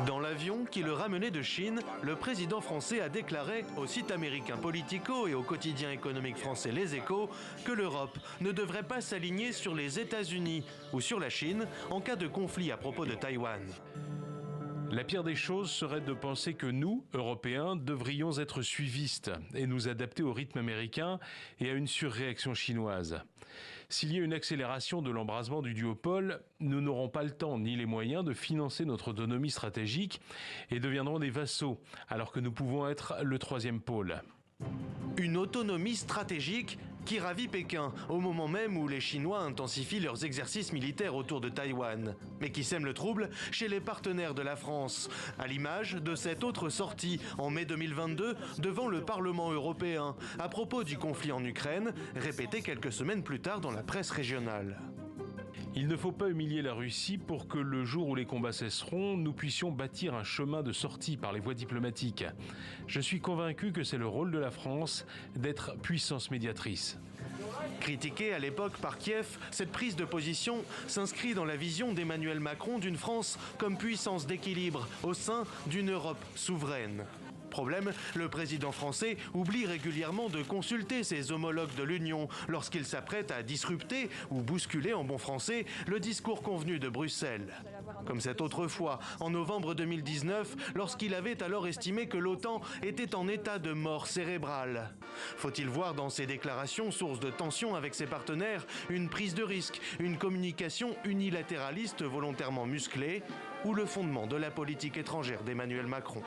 Dans l'avion qui le ramenait de Chine, le président français a déclaré au site américain Politico et au quotidien économique français Les Échos que l'Europe ne devrait pas s'aligner sur les États-Unis ou sur la Chine en cas de conflit à propos de Taïwan. La pire des choses serait de penser que nous, Européens, devrions être suivistes et nous adapter au rythme américain et à une surréaction chinoise. S'il y a une accélération de l'embrasement du duopole, nous n'aurons pas le temps ni les moyens de financer notre autonomie stratégique et deviendrons des vassaux, alors que nous pouvons être le troisième pôle. Une autonomie stratégique qui ravit Pékin, au moment même où les Chinois intensifient leurs exercices militaires autour de Taïwan, mais qui sème le trouble chez les partenaires de la France, à l'image de cette autre sortie en mai 2022 devant le Parlement européen, à propos du conflit en Ukraine, répétée quelques semaines plus tard dans la presse régionale. Il ne faut pas humilier la Russie pour que le jour où les combats cesseront, nous puissions bâtir un chemin de sortie par les voies diplomatiques. Je suis convaincu que c'est le rôle de la France d'être puissance médiatrice. Critiquée à l'époque par Kiev, cette prise de position s'inscrit dans la vision d'Emmanuel Macron d'une France comme puissance d'équilibre au sein d'une Europe souveraine. Problème, le président français oublie régulièrement de consulter ses homologues de l'Union lorsqu'il s'apprête à disrupter ou bousculer en bon français le discours convenu de Bruxelles. Comme cette autre fois, en novembre 2019, lorsqu'il avait alors estimé que l'OTAN était en état de mort cérébrale. Faut-il voir dans ces déclarations, source de tension avec ses partenaires, une prise de risque, une communication unilatéraliste volontairement musclée ou le fondement de la politique étrangère d'Emmanuel Macron ?